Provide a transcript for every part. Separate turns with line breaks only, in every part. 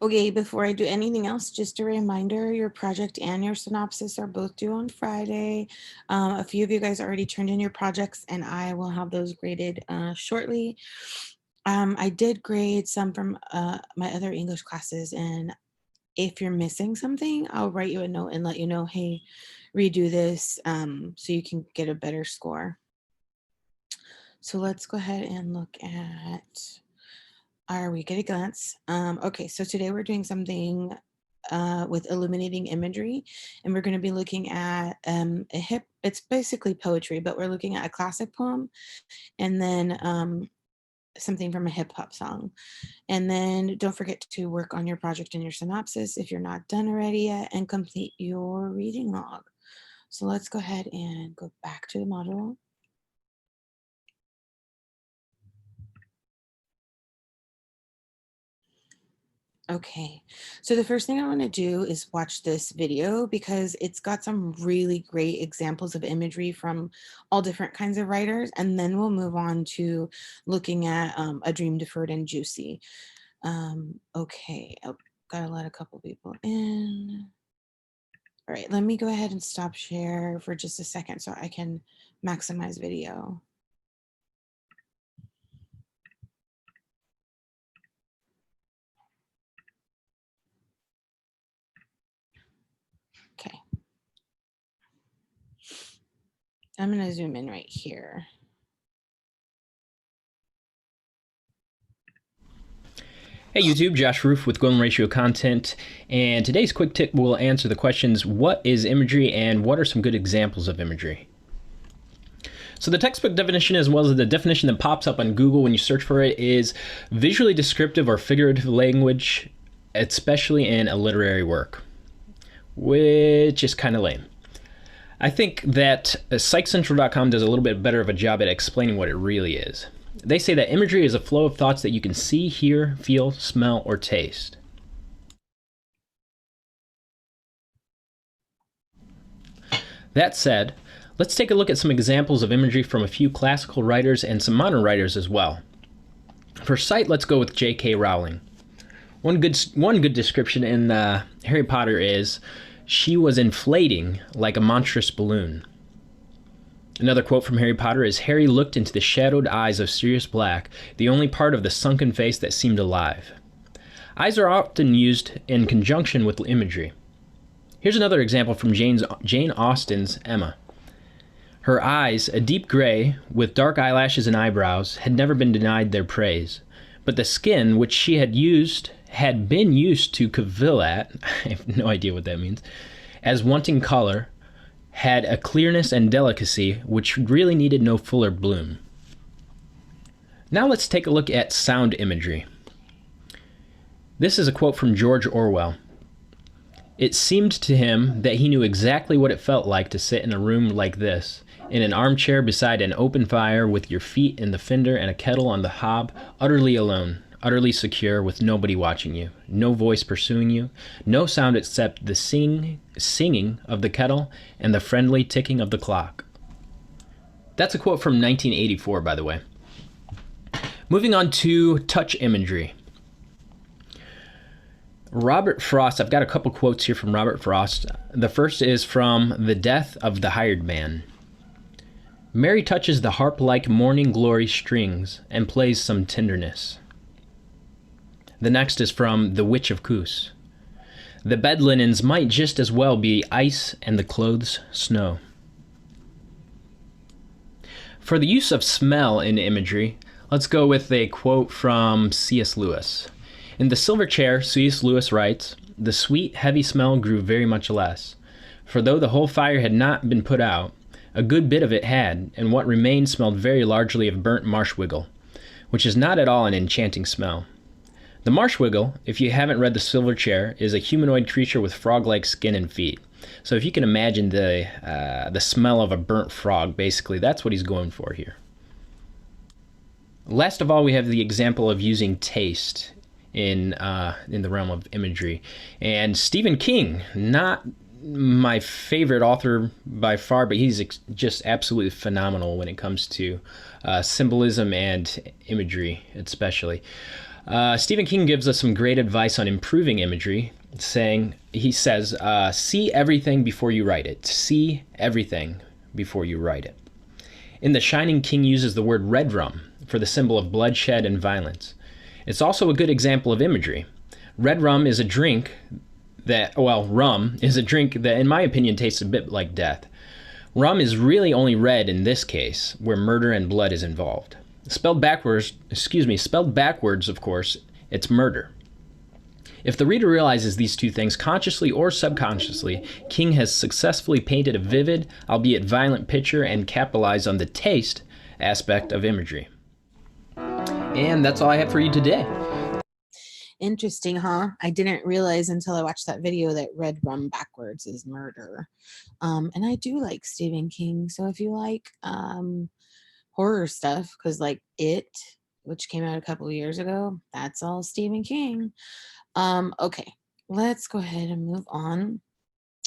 Okay, before I do anything else, just a reminder, your project and your synopsis are both due on Friday. A few of you guys already turned in your projects and I will have those graded shortly. I did grade some from my other English classes, and if you're missing something, I'll write you a note and let you know, hey, redo this so you can get a better score. So let's go ahead and look at our week at a glance. Okay, so today we're doing something with illuminating imagery, and we're going to be looking at it's basically poetry, but we're looking at a classic poem and then something from a hip hop song. And then don't forget to work on your project and your synopsis if you're not done already yet, and complete your reading log. So let's go ahead and go back to the module. Okay, so the first thing I want to do is watch this video because it's got some really great examples of imagery from all different kinds of writers, and then we'll move on to looking at A Dream Deferred and Juicy. Okay, I've got to let a couple people in. All right, let me go ahead and stop share for just a second so I can maximize video. Okay. I'm going to zoom in right here.
Hey YouTube, Josh Roof with Golden Ratio Content, and today's quick tip will answer the questions, what is imagery and what are some good examples of imagery? So the textbook definition, as well as the definition that pops up on Google when you search for it, is visually descriptive or figurative language, especially in a literary work, which is kind of lame. I think that PsychCentral.com does a little bit better of a job at explaining what it really is. They say that imagery is a flow of thoughts that you can see, hear, feel, smell, or taste. That said, let's take a look at some examples of imagery from a few classical writers and some modern writers as well. For sight, let's go with J.K. Rowling. One good description in Harry Potter is, she was inflating like a monstrous balloon. Another quote from Harry Potter is, Harry looked into the shadowed eyes of Sirius Black, the only part of the sunken face that seemed alive. Eyes are often used in conjunction with imagery. Here's another example from Jane Austen's Emma. Her eyes, a deep gray, with dark eyelashes and eyebrows, had never been denied their praise. But the skin, which she had been used to cavil at, I have no idea what that means, as wanting color, had a clearness and delicacy which really needed no fuller bloom. Now let's take a look at sound imagery. This is a quote from George Orwell. It seemed to him that he knew exactly what it felt like to sit in a room like this, in an armchair beside an open fire with your feet in the fender and a kettle on the hob, utterly alone, utterly secure, with nobody watching you, no voice pursuing you, no sound except the singing of the kettle and the friendly ticking of the clock. That's a quote from 1984, by the way. Moving on to touch imagery. Robert Frost, I've got a couple quotes here from Robert Frost. The first is from The Death of the Hired Man. Mary touches the harp-like morning glory strings and plays some tenderness. The next is from The Witch of Coos. The bed linens might just as well be ice and the clothes snow. For the use of smell in imagery, let's go with a quote from C.S. Lewis. In The Silver Chair, C.S. Lewis writes, "The sweet, heavy smell grew very much less, for though the whole fire had not been put out, a good bit of it had, and what remained smelled very largely of burnt marshwiggle, which is not at all an enchanting smell. The marshwiggle, if you haven't read The Silver Chair, is a humanoid creature with frog-like skin and feet. So if you can imagine the smell of a burnt frog, basically, that's what he's going for here. Last of all, we have the example of using taste in the realm of imagery. And Stephen King, not my favorite author by far, but he's just absolutely phenomenal when it comes to symbolism and imagery, especially. Stephen King gives us some great advice on improving imagery, he says, see everything before you write it. See everything before you write it. In The Shining, King uses the word red rum for the symbol of bloodshed and violence. It's also a good example of imagery. Rum is a drink that in my opinion tastes a bit like death. Rum is really only red in this case, where murder and blood is involved. Spelled backwards, of course, it's murder. If the reader realizes these two things consciously or subconsciously, King has successfully painted a vivid, albeit violent picture and capitalized on the taste aspect of imagery. And that's all I have for you today.
Interesting, huh? I didn't realize until I watched that video that red rum backwards is murder. And I do like Stephen King. So if you like horror stuff, because like It, which came out a couple of years ago, that's all Stephen King. Okay, let's go ahead and move on.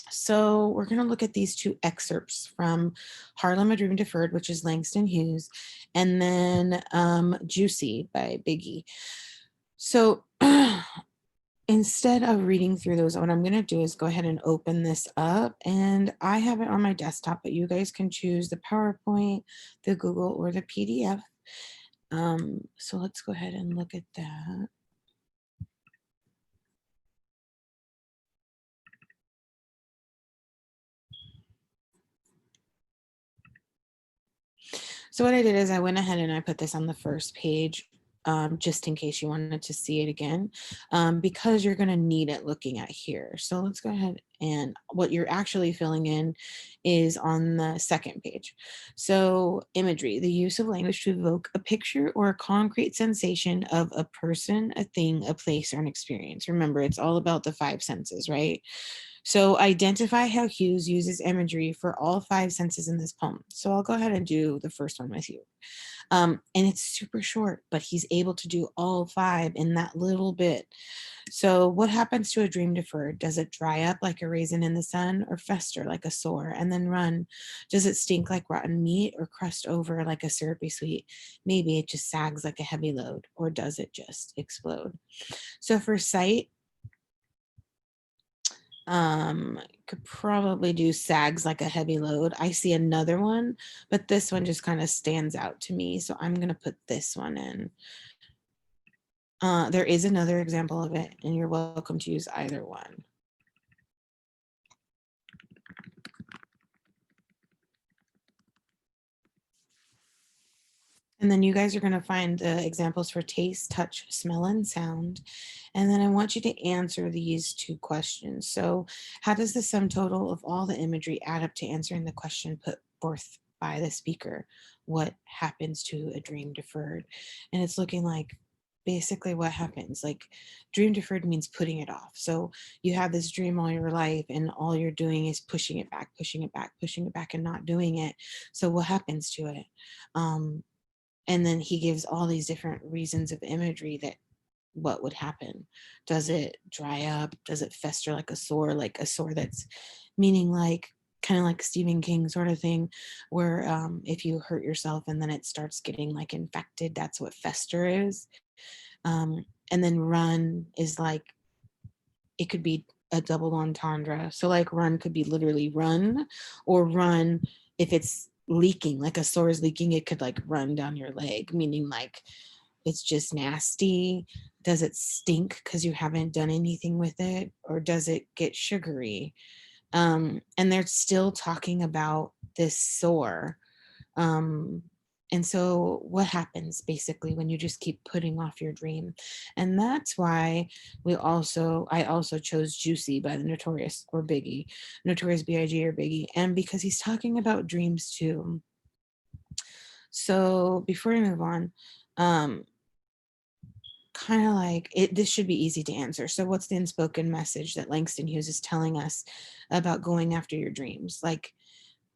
So we're going to look at these two excerpts from Harlem, A Dream Deferred, which is Langston Hughes, and then Juicy by Biggie. So instead of reading through those, what I'm going to do is go ahead and open this up, and I have it on my desktop, but you guys can choose the PowerPoint, the Google, or the PDF. So let's go ahead and look at that. So what I did is I went ahead and I put this on the first page, just in case you wanted to see it again, because you're going to need it looking at here. So let's go ahead, and what you're actually filling in is on the second page. So imagery, the use of language to evoke a picture or a concrete sensation of a person, a thing, a place, or an experience. Remember, it's all about the five senses, right? So identify how Hughes uses imagery for all five senses in this poem. So I'll go ahead and do the first one with you. And it's super short, but he's able to do all five in that little bit. So what happens to a dream deferred? Does it dry up like a raisin in the sun, or fester like a sore and then run? Does it stink like rotten meat, or crust over like a syrupy sweet? Maybe it just sags like a heavy load, or does it just explode? So for sight, could probably do sags like a heavy load. I see another one, but this one just kind of stands out to me, so I'm going to put this one in. There is another example of it, and you're welcome to use either one. And then you guys are going to find the examples for taste, touch, smell, and sound. And then I want you to answer these two questions. So how does the sum total of all the imagery add up to answering the question put forth by the speaker? What happens to a dream deferred? And it's looking like basically what happens. Like, dream deferred means putting it off. So you have this dream all your life, and all you're doing is pushing it back, pushing it back, pushing it back, and not doing it. So what happens to it? And then he gives all these different reasons of imagery that what would happen. Does it dry up? Does it fester like a sore that's meaning like kind of like Stephen King sort of thing, where if you hurt yourself and then it starts getting like infected, that's what fester is. And then run is like, it could be a double entendre. So like run could be literally run, or run if it's leaking, like a sore is leaking, it could like run down your leg, meaning like it's just nasty. Does it stink because you haven't done anything with it, or does it get sugary? And they're still talking about this sore. And so what happens basically when you just keep putting off your dream? And that's why I also chose Juicy by the Notorious or Biggie, Notorious B.I.G. or Biggie, and because he's talking about dreams too. So before we move on, kind of like this should be easy to answer. So what's the unspoken message that Langston Hughes is telling us about going after your dreams? Like,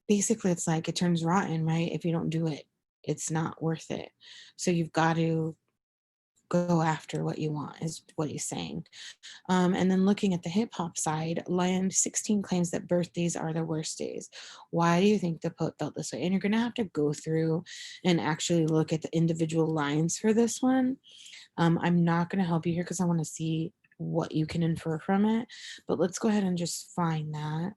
basically it's like it turns rotten, right? If you don't do it, it's not worth it. So you've got to go after what you want, is what he's saying. And then looking at the hip hop side, Land 16 claims that birthdays are the worst days. Why do you think the poet felt this way? And you're going to have to go through and actually look at the individual lines for this one. I'm not going to help you here because I want to see what you can infer from it, but let's go ahead and just find that.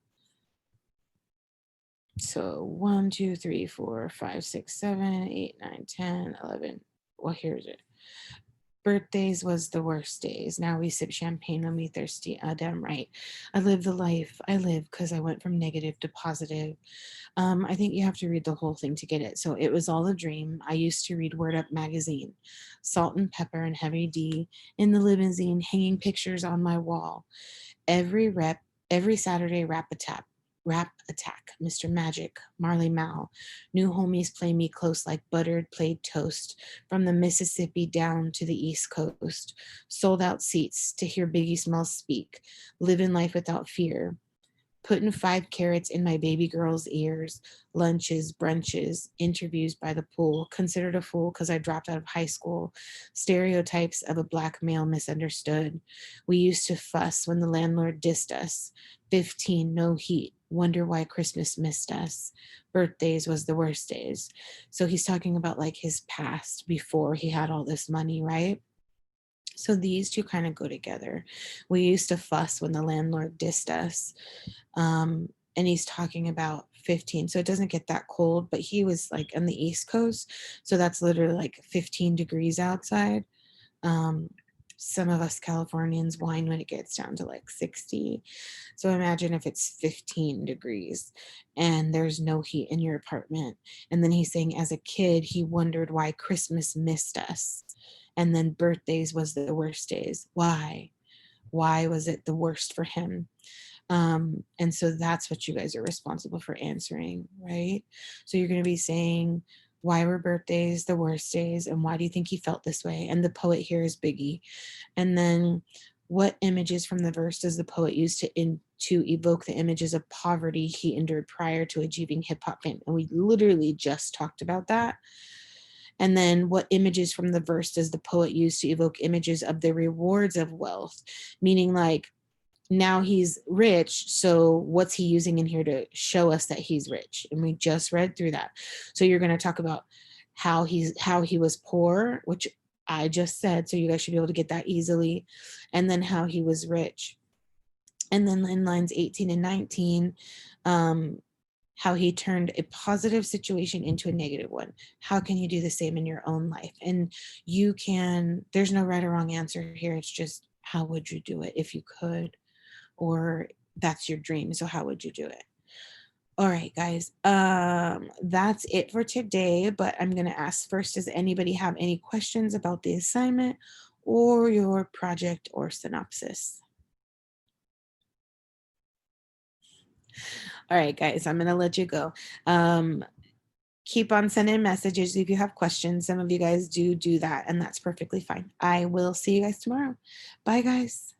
So 1, 2, 3, 4, 5, 6, 7, 8, 9, 10, 11. Well, here's it. Birthdays was the worst days. Now we sip champagne when we thirsty. Damn right. I live the life I live because I went from negative to positive. I think you have to read the whole thing to get it. So it was all a dream. I used to read Word Up magazine, Salt and Pepper and Heavy D in the limousine, hanging pictures on my wall. Every Saturday rap attack, Mr. Magic, Marley Mal. New homies play me close like buttered played toast from the Mississippi down to the East Coast. Sold out seats to hear Biggie Smalls speak, living life without fear. Putting 5 carrots in my baby girl's ears, lunches, brunches, interviews by the pool, considered a fool because I dropped out of high school, stereotypes of a black male misunderstood. We used to fuss when the landlord dissed us. 15, no heat, wonder why Christmas missed us. Birthdays was the worst days. So he's talking about like his past before he had all this money, right? So these two kind of go together. We used to fuss when the landlord dissed us, and he's talking about 15, so it doesn't get that cold, but he was like on the East Coast, so that's literally like 15 degrees outside. um, some of us Californians whine when it gets down to like 60, so imagine if it's 15 degrees and there's no heat in your apartment. And then he's saying as a kid he wondered why Christmas missed us, and then birthdays was the worst days. Why was it the worst for him? And so that's what you guys are responsible for answering, right? So you're going to be saying, why were birthdays the worst days? And why do you think he felt this way? And the poet here is Biggie. And then what images from the verse does the poet use to evoke the images of poverty he endured prior to achieving hip hop fame? And we literally just talked about that. And then what images from the verse does the poet use to evoke images of the rewards of wealth? Meaning like, now he's rich, so what's he using in here to show us that he's rich? And we just read through that. So you're going to talk about how he was poor, which I just said, so you guys should be able to get that easily, and then how he was rich. And then in lines 18 and 19, how he turned a positive situation into a negative one. How can you do the same in your own life? And you can, there's no right or wrong answer here. It's just, how would you do it if you could? Or that's your dream, so how would you do it? All right, guys, that's it for today, but I'm going to ask first, does anybody have any questions about the assignment or your project or synopsis? All right, guys, I'm going to let you go. Keep on sending messages if you have questions. Some of you guys do that, and that's perfectly fine. I will see you guys tomorrow. Bye, guys.